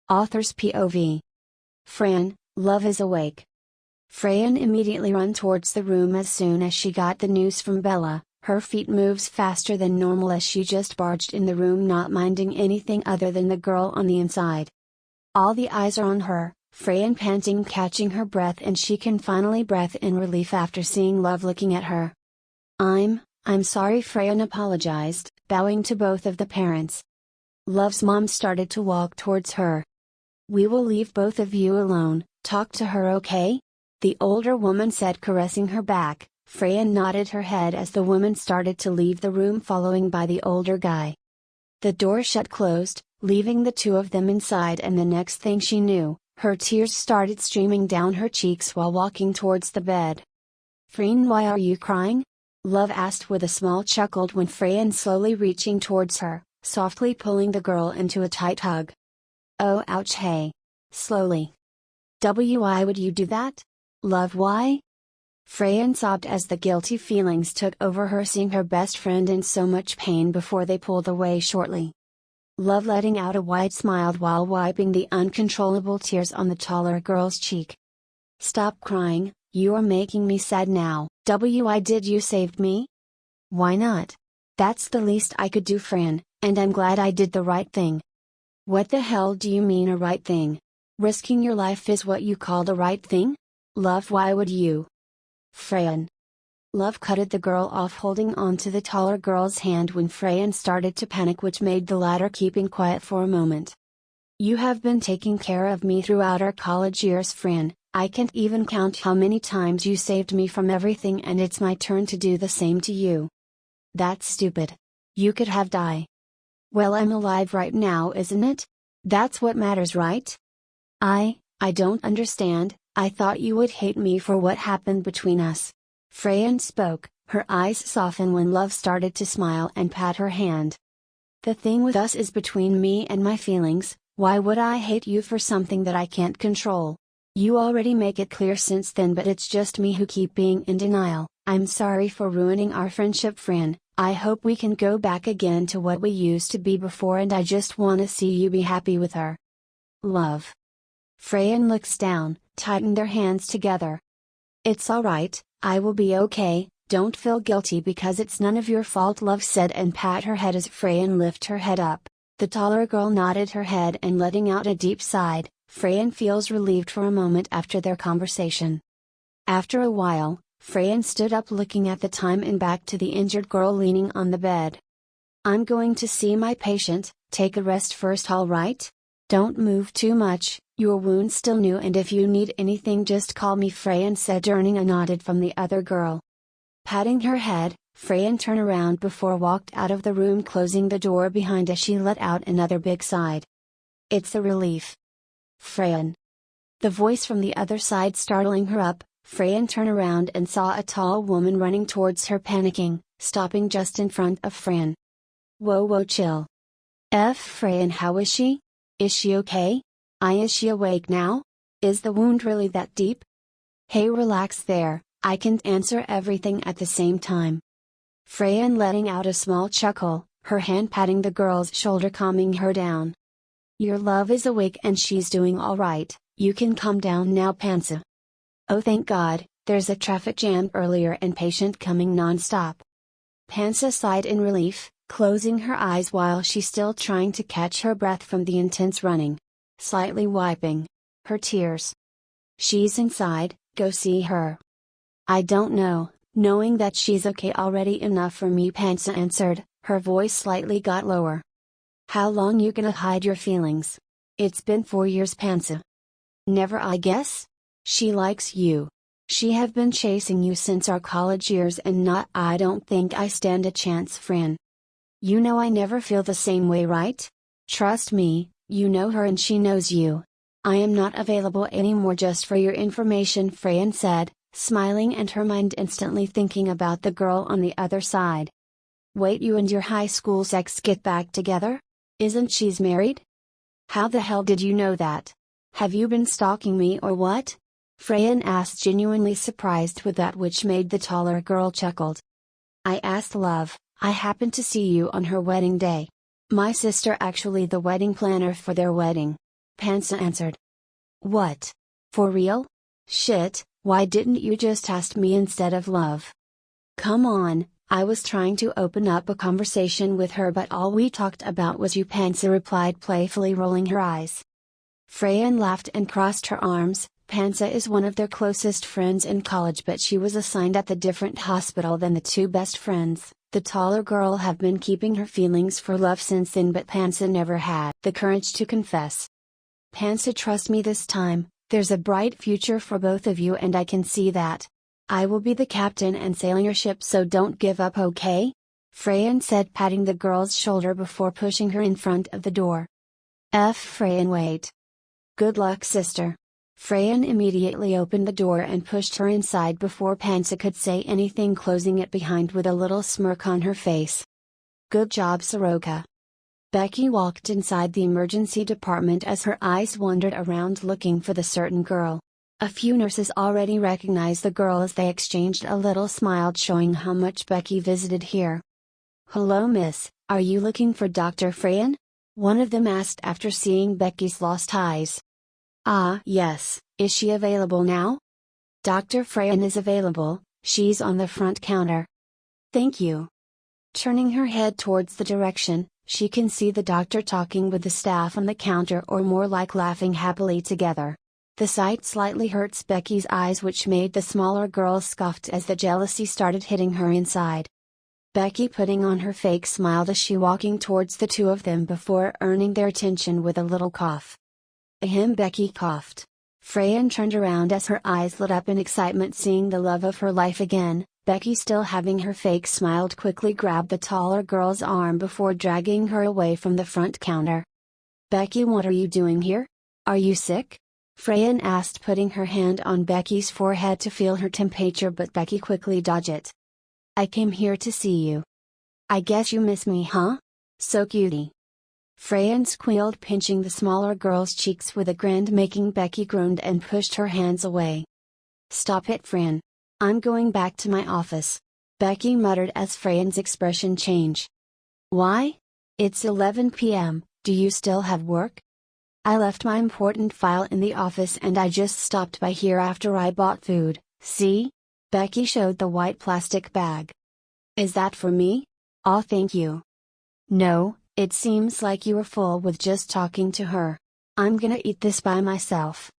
Author's POV. Fran, love is awake. Freyan immediately ran towards the room as soon as she got the news from Bella. Her feet moves faster than normal as she just barged in the room, not minding anything other than the girl on the inside. All the eyes are on her, Freyan panting, catching her breath, and she can finally breathe in relief after seeing Love looking at her. I'm sorry, Freyan apologized, bowing to both of the parents. Love's mom started to walk towards her. We will leave both of you alone, talk to her, okay? The older woman said, caressing her back. Freyan nodded her head as the woman started to leave the room, following by the older guy. The door shut closed, leaving the two of them inside, and the next thing she knew, her tears started streaming down her cheeks while walking towards the bed. Freen, why are you crying? Love asked with a small chuckle when Freyan slowly reaching towards her, softly pulling the girl into a tight hug. Oh ouch, hey. Slowly. Why would you do that? Love, why? Freyan sobbed as the guilty feelings took over her, seeing her best friend in so much pain before they pulled away shortly. Love letting out a wide smile while wiping the uncontrollable tears on the taller girl's cheek. Stop crying, you are making me sad now. Why did you save me? Why not? That's the least I could do, Fran, and I'm glad I did the right thing. What the hell do you mean a right thing? Risking your life is what you call the right thing? Love, why would you? Freyan. Love cutted the girl off, holding on to the taller girl's hand when Freyan started to panic, which made the latter keeping quiet for a moment. You have been taking care of me throughout our college years, Fran. I can't even count how many times you saved me from everything, and it's my turn to do the same to you. That's stupid. You could have died. Well, I'm alive right now, isn't it? That's what matters, right? I don't understand. I thought you would hate me for what happened between us. Freyan spoke, her eyes softened when Love started to smile and pat her hand. The thing with us is between me and my feelings. Why would I hate you for something that I can't control? You already make it clear since then, but it's just me who keep being in denial. I'm sorry for ruining our friendship, Fran. I hope we can go back again to what we used to be before, and I just wanna see you be happy with her. Love. Freyan looks down, tightened their hands together. It's alright, I will be okay, don't feel guilty because it's none of your fault, Love said, and pat her head as Freyan lifted her head up. The taller girl nodded her head and letting out a deep sigh. Freyan feels relieved for a moment after their conversation. After a while, Freyan stood up, looking at the time and back to the injured girl leaning on the bed. I'm going to see my patient, take a rest first, alright? Don't move too much, your wound's still new, and if you need anything just call me, Freyan said, earning a nod from the other girl. Patting her head, Freyan turned around before walked out of the room, closing the door behind as she let out another big sigh. It's a relief. Freyan. The voice from the other side startling her up, Freyan turned around and saw a tall woman running towards her, panicking, stopping just in front of Fran. Whoa, chill. Freyan, how is she? Is she okay? Is she awake now? Is the wound really that deep? Hey, relax there, I can't answer everything at the same time. Freyan letting out a small chuckle, her hand patting the girl's shoulder, calming her down. Your love is awake and she's doing alright, you can calm down now, Pansa. Oh thank God, there's a traffic jam earlier and patient coming non-stop. Pansa sighed in relief, closing her eyes while she's still trying to catch her breath from the intense running. Slightly wiping her tears. She's inside, go see her. I don't know, knowing that she's okay already enough for me, Pansa answered, her voice slightly got lower. How long you gonna hide your feelings? It's been 4 years, Pansa. Never, I guess? She likes you. She have been chasing you since our college years, and not, I don't think I stand a chance, Fran. You know I never feel the same way, right? Trust me, you know her and she knows you. I am not available anymore, just for your information, Freyan said, smiling, and her mind instantly thinking about the girl on the other side. Wait, you and your high school's ex get back together? Isn't she's married? How the hell did you know that? Have you been stalking me or what? Freyan asked, genuinely surprised with that, which made the taller girl chuckled. I asked Love. I happened to see you on her wedding day. My sister actually the wedding planner for their wedding. Pansa answered. What? For real? Shit, why didn't you just ask me instead of love? Come on, I was trying to open up a conversation with her but all we talked about was you, Pansa replied playfully, rolling her eyes. Freyan laughed and crossed her arms. Pansa is one of their closest friends in college, but she was assigned at the different hospital than the two best friends. The taller girl have been keeping her feelings for love since then, but Pansa never had the courage to confess. Pansa, trust me this time, there's a bright future for both of you and I can see that. I will be the captain and sailing your ship, so don't give up, okay? Freyan said, patting the girl's shoulder before pushing her in front of the door. Freyan, wait. Good luck, sister. Freyan immediately opened the door and pushed her inside before Pansa could say anything, closing it behind with a little smirk on her face. Good job, Soroka. Becky walked inside the emergency department as her eyes wandered around looking for the certain girl. A few nurses already recognized the girl as they exchanged a little smile, showing how much Becky visited here. Hello, miss, are you looking for Dr. Freyan? One of them asked after seeing Becky's lost eyes. Ah, yes, is she available now? Dr. Freyan is available, she's on the front counter. Thank you. Turning her head towards the direction, she can see the doctor talking with the staff on the counter, or more like laughing happily together. The sight slightly hurts Becky's eyes, which made the smaller girl scoffed as the jealousy started hitting her inside. Becky putting on her fake smile as she walking towards the two of them before earning their attention with a little cough. Becky coughed. Freyan turned around as her eyes lit up in excitement, seeing the love of her life again. Becky, still having her fake smile, quickly grabbed the taller girl's arm before dragging her away from the front counter. Becky, what are you doing here? Are you sick? Freyan asked, putting her hand on Becky's forehead to feel her temperature, but Becky quickly dodged it. I came here to see you. I guess you miss me, huh? So cutie. Freyan squealed, pinching the smaller girl's cheeks with a grin, making Becky groaned and pushed her hands away. Stop it, Freyan. I'm going back to my office. Becky muttered as Freyan's expression changed. Why? It's 11 p.m., do you still have work? I left my important file in the office and I just stopped by here after I bought food, see? Becky showed the white plastic bag. Is that for me? Aw, thank you. No, it seems like you were full with just talking to her. I'm gonna eat this by myself.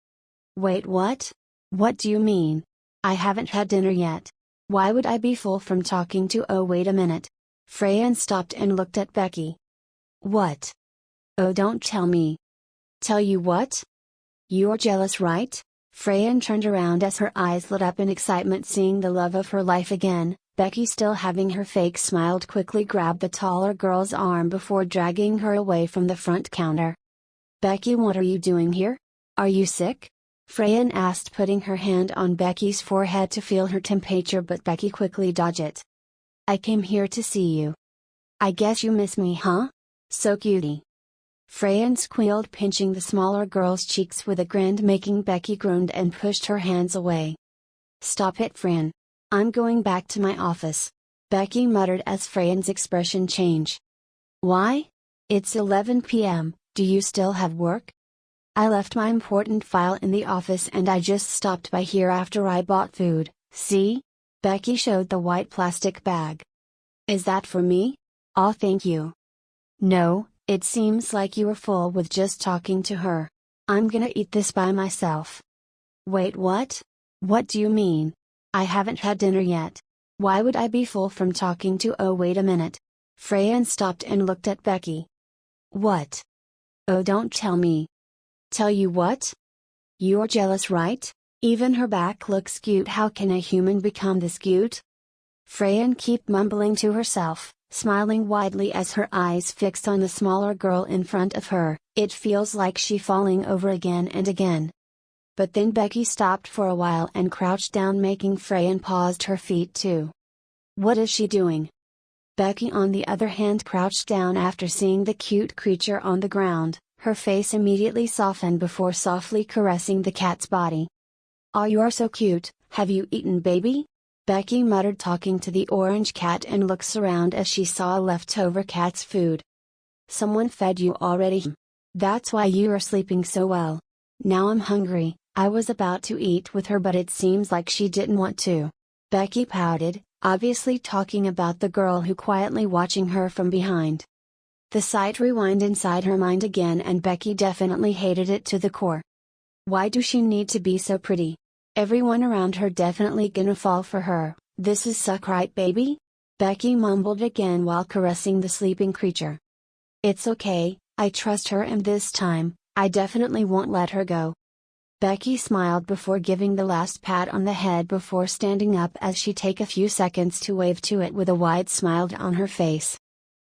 Wait, what? What do you mean? I haven't had dinner yet. Why would I be full from talking to? Oh, wait a minute. Freyan stopped and looked at Becky. What? Oh, don't tell me. Tell you what? You're jealous, right? Freyan turned around as her eyes lit up in excitement, seeing the love of her life again. Becky, still having her fake smile, quickly grabbed the taller girl's arm before dragging her away from the front counter. Becky, what are you doing here? Are you sick? Freyan asked, putting her hand on Becky's forehead to feel her temperature, but Becky quickly dodged it. I came here to see you. I guess you miss me, huh? So cutie. Freyan squealed, pinching the smaller girl's cheeks with a grin, making Becky groaned and pushed her hands away. Stop it, Freyan. I'm going back to my office. Becky muttered as Freyan's expression changed. Why? It's 11 p.m., do you still have work? I left my important file in the office and I just stopped by here after I bought food, see? Becky showed the white plastic bag. Is that for me? Aw, thank you. No, it seems like you were full with just talking to her. I'm gonna eat this by myself. Wait, what? What do you mean? I haven't had dinner yet. Why would I be full from talking to? Oh, wait a minute. Freyan stopped and looked at Becky. What? Oh, don't tell me. Tell you what? You're jealous, right? Even her back looks cute. How can a human become this cute? Freyan kept mumbling to herself, smiling widely as her eyes fixed on the smaller girl in front of her. It feels like she falling over again and again. But then Becky stopped for a while and crouched down, making Freyan paused her feet too. What is she doing? Becky, on the other hand, crouched down after seeing the cute creature on the ground. Her face immediately softened before softly caressing the cat's body. Aw, you're so cute, have you eaten, baby? Becky muttered, talking to the orange cat, and looks around as she saw leftover cat's food. Someone fed you already? That's why you are sleeping so well. Now I'm hungry. I was about to eat with her but it seems like she didn't want to. Becky pouted, obviously talking about the girl who quietly watching her from behind. The sight rewound inside her mind again and Becky definitely hated it to the core. Why do she need to be so pretty? Everyone around her definitely gonna fall for her. This is suck right baby? Becky mumbled again while caressing the sleeping creature. It's okay, I trust her and this time, I definitely won't let her go. Becky smiled before giving the last pat on the head before standing up as she take a few seconds to wave to it with a wide smile on her face.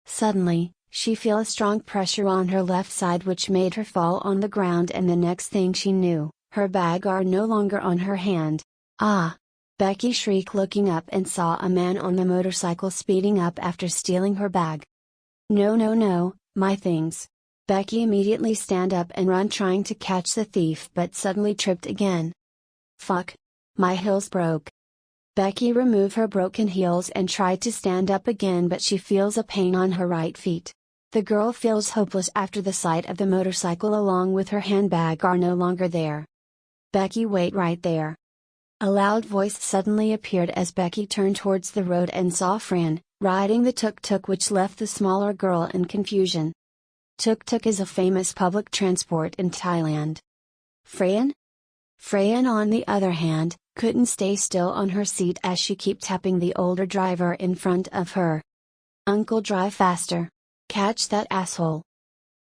Suddenly, she feel a strong pressure on her left side which made her fall on the ground and the next thing she knew, her bag are no longer on her hand. Ah! Becky shrieked looking up and saw a man on the motorcycle speeding up after stealing her bag. No no no, my things. Becky immediately stand up and run trying to catch the thief but suddenly tripped again. Fuck! My heels broke. Becky removed her broken heels and tried to stand up again but she feels a pain on her right feet. The girl feels hopeless after the sight of the motorcycle along with her handbag are no longer there. Becky wait right there. A loud voice suddenly appeared as Becky turned towards the road and saw Fran, riding the tuk-tuk which left the smaller girl in confusion. Tuk-tuk is a famous public transport in Thailand. Freyan? Freyan on the other hand, couldn't stay still on her seat as she kept tapping the older driver in front of her. Uncle drive faster. Catch that asshole.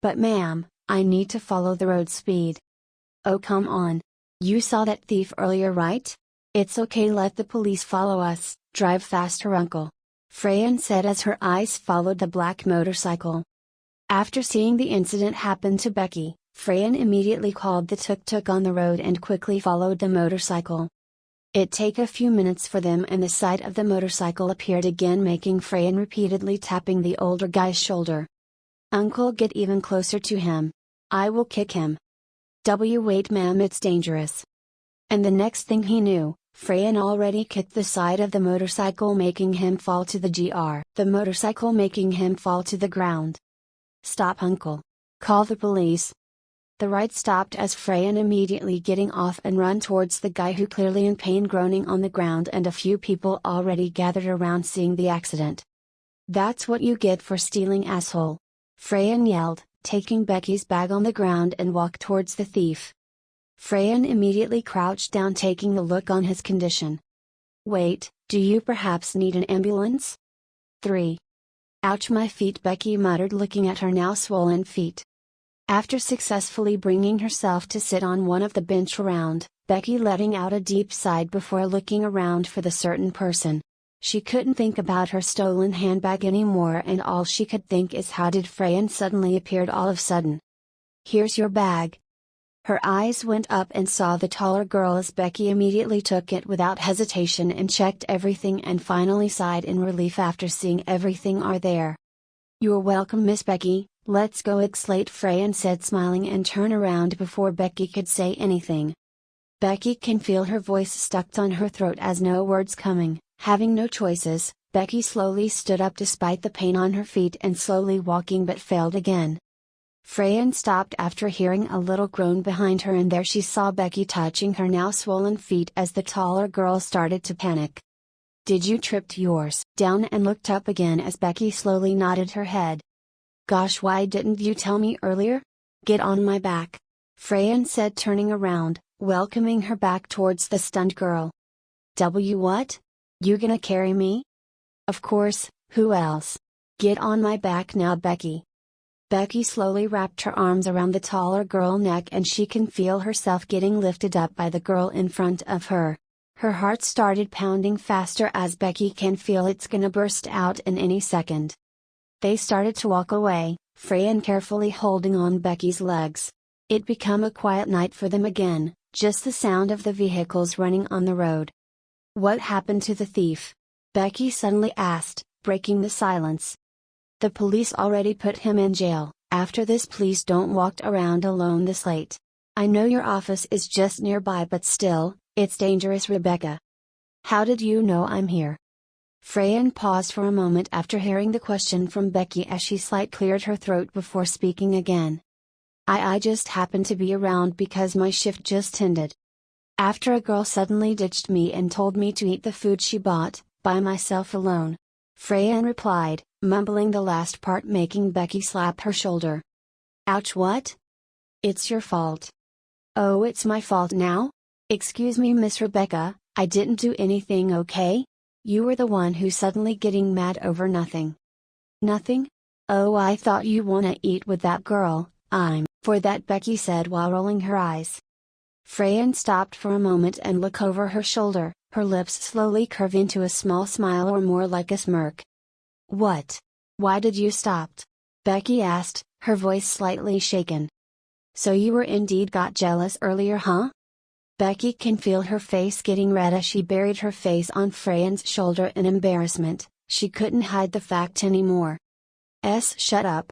But ma'am, I need to follow the road speed. Oh come on. You saw that thief earlier right? It's okay let the police follow us, drive faster uncle. Freyan said as her eyes followed the black motorcycle. After seeing the incident happen to Becky, Freyan immediately called the tuk-tuk on the road and quickly followed the motorcycle. It take a few minutes for them and the sight of the motorcycle appeared again making Freyan repeatedly tapping the older guy's shoulder. Uncle get even closer to him. I will kick him. Wait ma'am it's dangerous. And the next thing he knew, Freyan already kicked the side of the motorcycle making him fall to the motorcycle making him fall to the ground. Stop uncle. Call the police. The ride stopped as Freyan immediately getting off and run towards the guy who clearly in pain groaning on the ground and a few people already gathered around seeing the accident. That's what you get for stealing asshole. Freyan yelled, taking Becky's bag on the ground and walked towards the thief. Freyan immediately crouched down taking a look on his condition. Wait, do you perhaps need an ambulance? 3. Ouch my feet Becky muttered looking at her now swollen feet. After successfully bringing herself to sit on one of the bench around, Becky letting out a deep sigh before looking around for the certain person. She couldn't think about her stolen handbag anymore and all she could think is how did Freyan suddenly appeared all of a sudden. Here's your bag. Her eyes went up and saw the taller girl as Becky immediately took it without hesitation and checked everything and finally sighed in relief after seeing everything are there. You're welcome Miss Becky, let's go 𝖗𝖊𝖇𝖊𝖈𝖈𝖆'𝖘 said smiling and turn around before Becky could say anything. Becky can feel her voice stuck on her throat as no words coming, having no choices, Becky slowly stood up despite the pain on her feet and slowly walking but failed again. Freyan stopped after hearing a little groan behind her and there she saw Becky touching her now swollen feet as the taller girl started to panic. Did you trip yours down and looked up again as Becky slowly nodded her head. Gosh why didn't you tell me earlier? Get on my back. Freyan said turning around, welcoming her back towards the stunned girl. What? You gonna carry me? Of course, who else? Get on my back now Becky. Becky slowly wrapped her arms around the taller girl's neck and she can feel herself getting lifted up by the girl in front of her. Her heart started pounding faster as Becky can feel it's gonna burst out in any second. They started to walk away, Freyan carefully holding on Becky's legs. It became a quiet night for them again, just the sound of the vehicles running on the road. What happened to the thief? Becky suddenly asked, breaking the silence. The police already put him in jail. After this please don't walk around alone this late. I know your office is just nearby but still, it's dangerous Rebecca. How did you know I'm here? Freyan paused for a moment after hearing the question from Becky as she slightly cleared her throat before speaking again. I just happened to be around because my shift just ended. After a girl suddenly ditched me and told me to eat the food she bought, by myself alone. Freyan replied, mumbling the last part, making Becky slap her shoulder. Ouch, what? It's your fault. Oh, it's my fault now? Excuse me, Miss Rebecca, I didn't do anything, okay? You were the one who suddenly getting mad over nothing. Nothing? Oh, I thought you wanna eat with that girl, for that, Becky said while rolling her eyes. Freyan stopped for a moment and looked over her shoulder, her lips slowly curve into a small smile, or more like a smirk. What? Why did you stop? Becky asked, her voice slightly shaken. So you were indeed got jealous earlier, huh? Becky can feel her face getting red as she buried her face on Freyan's shoulder in embarrassment. She couldn't hide the fact anymore. Shut up.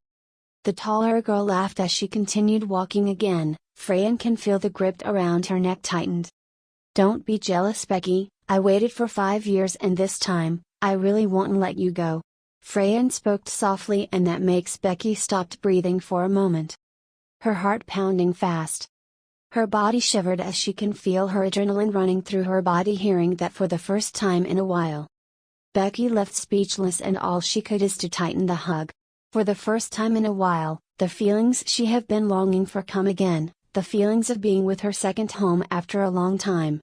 The taller girl laughed as she continued walking again. Freyan can feel the grip around her neck tightened. Don't be jealous, Becky, I waited for 5 years and this time, I really won't let you go. Freyan spoke softly, and that makes Becky stopped breathing for a moment. Her heart pounding fast. Her body shivered as she can feel her adrenaline running through her body, hearing that for the first time in a while. Becky left speechless, and all she could is to tighten the hug. For the first time in a while, the feelings she have been longing for come again, the feelings of being with her second home after a long time.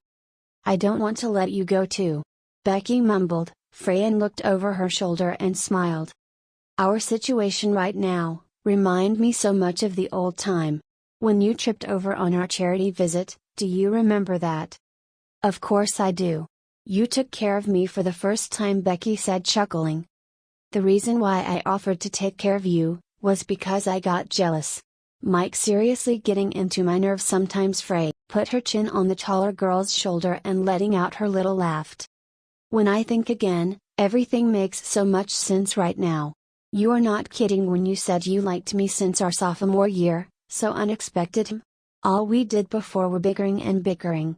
I don't want to let you go too. Becky mumbled. Freyan looked over her shoulder and smiled. Our situation right now, remind me so much of the old time. When you tripped over on our charity visit, do you remember that? Of course I do. You took care of me for the first time, Becky said, chuckling. The reason why I offered to take care of you, was because I got jealous. Mike seriously getting into my nerves sometimes. Frey put her chin on the taller girl's shoulder and letting out her little laugh. When I think again, everything makes so much sense right now. You are not kidding when you said you liked me since our sophomore year, so unexpected. All we did before were bickering and bickering.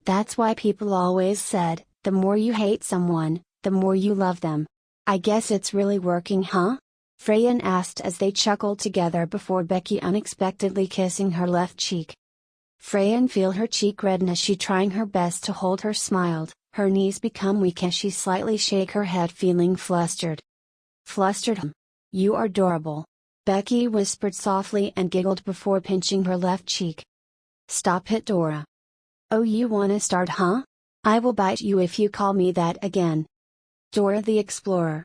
That's why people always said, the more you hate someone, the more you love them. I guess it's really working, huh? Freyan asked as they chuckled together before Becky unexpectedly kissing her left cheek. Freyan feel her cheek redden as she, trying her best to hold her, smiled. Her knees become weak as she slightly shake her head, feeling flustered. Flustered? You are adorable. Becky whispered softly and giggled before pinching her left cheek. Stop it, Dora. Oh, you wanna start, huh? I will bite you if you call me that again. Dora the Explorer.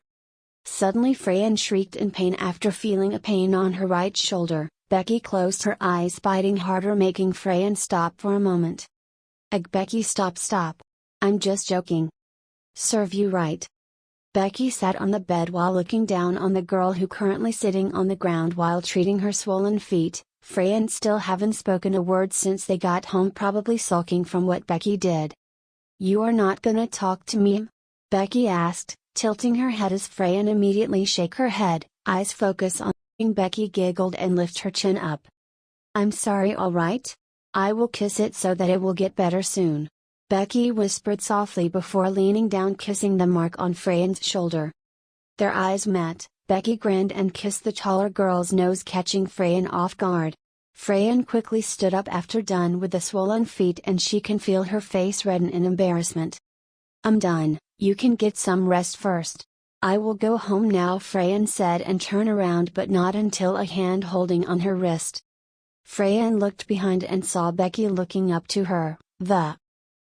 Suddenly Freyan shrieked in pain after feeling a pain on her right shoulder. Becky closed her eyes, biting harder, making Freyan stop for a moment. Becky, stop. I'm just joking. Serve you right. Becky sat on the bed while looking down on the girl who currently sitting on the ground while treating her swollen feet. Freyan still haven't spoken a word since they got home, probably sulking from what Becky did. You are not gonna talk to me? Becky asked, tilting her head as Freyan immediately shake her head, eyes focus on. Becky giggled and lift her chin up. I'm sorry, alright? I will kiss it so that it will get better soon. Becky whispered softly before leaning down, kissing the mark on Freyan's shoulder. Their eyes met. Becky grinned and kissed the taller girl's nose, catching Freyan off guard. Freyan quickly stood up after done with the swollen feet, and she can feel her face redden in embarrassment. I'm done, you can get some rest first. I will go home now, Freyan said, and turn around, but not until a hand holding on her wrist. Freyan looked behind and saw Becky looking up to her. The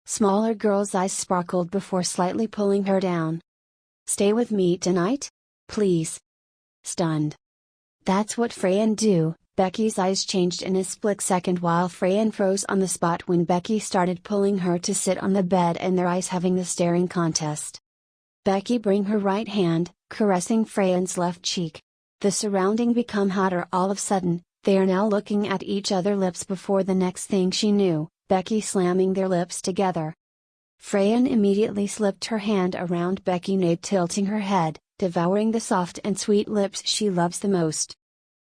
smaller girl's eyes sparkled before slightly pulling her down. Stay with me tonight? Please. Stunned. That's what Freyan do. Becky's eyes changed in a split second while Freyan froze on the spot when Becky started pulling her to sit on the bed, and their eyes having the staring contest. Becky bring her right hand, caressing Freyan's left cheek. The surrounding become hotter all of a sudden. They are now looking at each other lips before the next thing she knew, Becky slamming their lips together. Freyan immediately slipped her hand around Becky nape, tilting her head, devouring the soft and sweet lips she loves the most.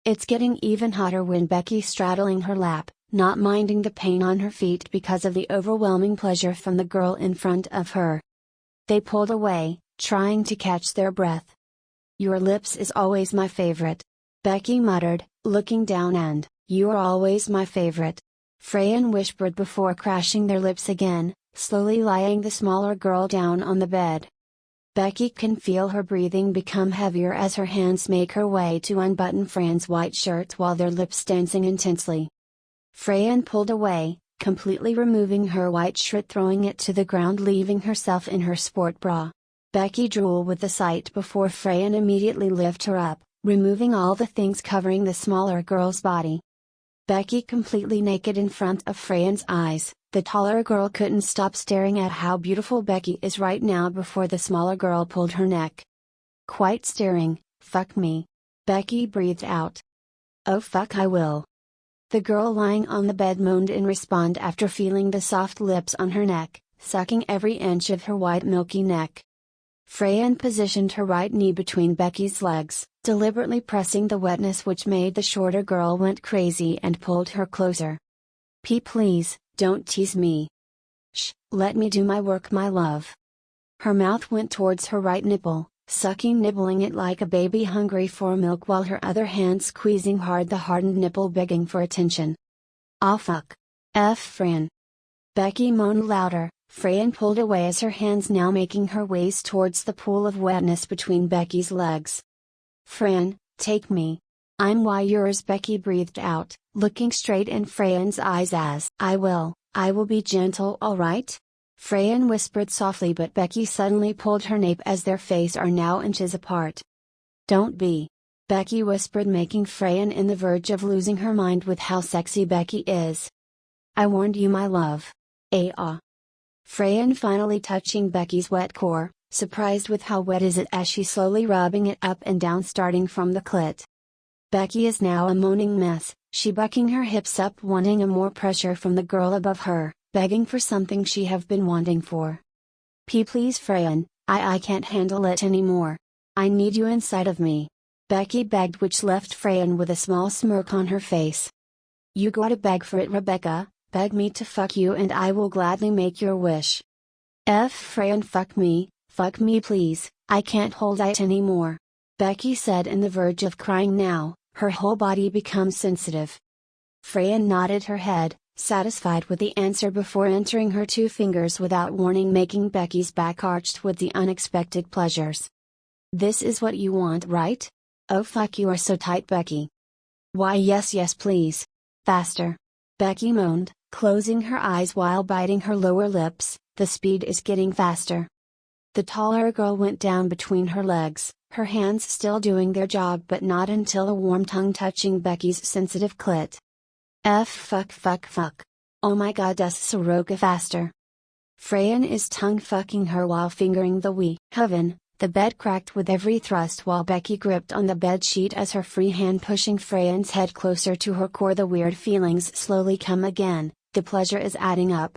It's getting even hotter when Becky straddling her lap, not minding the pain on her feet because of the overwhelming pleasure from the girl in front of her. They pulled away, trying to catch their breath. Your lips is always my favorite. Becky muttered, looking down, and, You are always my favorite. Freyan whispered before crashing their lips again, slowly laying the smaller girl down on the bed. Becky can feel her breathing become heavier as her hands make her way to unbutton Freyan's white shirt while their lips dancing intensely. Freyan pulled away, completely removing her white shirt, throwing it to the ground, leaving herself in her sport bra. Becky drooled with the sight before Freyan immediately lifted her up, removing all the things covering the smaller girl's body. Becky completely naked in front of Freyan's eyes, the taller girl couldn't stop staring at how beautiful Becky is right now before the smaller girl pulled her neck. Quite staring, fuck me. Becky breathed out. Oh fuck I will. The girl lying on the bed moaned in response after feeling the soft lips on her neck, sucking every inch of her white milky neck. Freyan positioned her right knee between Becky's legs, deliberately pressing the wetness which made the shorter girl went crazy and pulled her closer. Please, don't tease me. Shh, let me do my work my love. Her mouth went towards her right nipple, nibbling it like a baby hungry for milk while her other hand squeezing hard the hardened nipple begging for attention. Aw fuck. Freyan. Becky moaned louder. Freyan pulled away as her hands now making her ways towards the pool of wetness between Becky's legs. Freyan, take me. I'm yours, Becky breathed out, looking straight in Freyan's eyes as I will be gentle, alright? Freyan whispered softly, but Becky suddenly pulled her nape as their faces are now inches apart. Don't be. Becky whispered, making Freyan in the verge of losing her mind with how sexy Becky is. I warned you my love. Freyan finally touching Becky's wet core, surprised with how wet is it as she slowly rubbing it up and down starting from the clit. Becky is now a moaning mess, she bucking her hips up wanting a more pressure from the girl above her, begging for something she have been wanting for. Please Freyan, I can't handle it anymore. I need you inside of me. Becky begged, which left Freyan with a small smirk on her face. You gotta beg for it, Rebecca, beg me to fuck you and I will gladly make your wish. Freyan, fuck me please, I can't hold it anymore. Becky said, in the verge of crying now, her whole body becomes sensitive. Freyan nodded her head, satisfied with the answer before entering her 2 fingers without warning, making Becky's back arched with the unexpected pleasures. This is what you want, right? Oh fuck, you are so tight, Becky. Why yes please. Faster. Becky moaned, closing her eyes while biting her lower lips. The speed is getting faster. The taller girl went down between her legs, her hands still doing their job but not until a warm tongue touching Becky's sensitive clit. Fuck. Oh my god, das Soroka faster. Freyan is tongue fucking her while fingering the wee heaven. The bed cracked with every thrust while Becky gripped on the bed sheet as her free hand pushing Freyan's head closer to her core. The weird feelings slowly come again, the pleasure is adding up.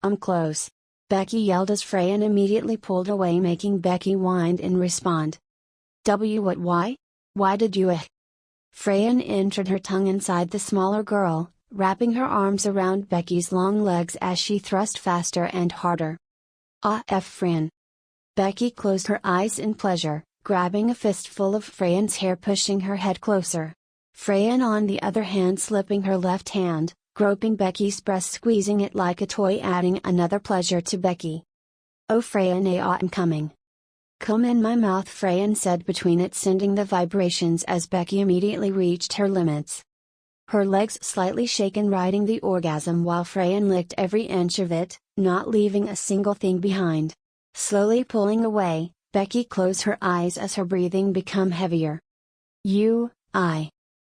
I'm close. Becky yelled as Freyan immediately pulled away, making Becky whine in response. Why? Why did you Freyan entered her tongue inside the smaller girl, wrapping her arms around Becky's long legs as she thrust faster and harder. Freyan. Becky closed her eyes in pleasure, grabbing a fistful of Freyan's hair, pushing her head closer. Freyan on the other hand slipping her left hand, groping Becky's breast, squeezing it like a toy, adding another pleasure to Becky. Oh Freyan, I'm coming. Come in my mouth, Freyan said between it, sending the vibrations as Becky immediately reached her limits. Her legs slightly shaken, riding the orgasm while Freyan licked every inch of it, not leaving a single thing behind. Slowly pulling away, Becky closed her eyes as her breathing became heavier.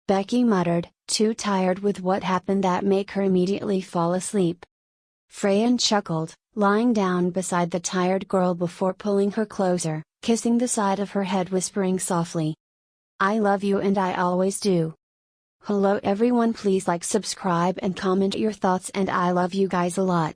Becky muttered, too tired with what happened that make her immediately fall asleep. Freyan chuckled, lying down beside the tired girl before pulling her closer, kissing the side of her head, whispering softly. I love you and I always do. Hello everyone, please like, subscribe and comment your thoughts, and I love you guys a lot.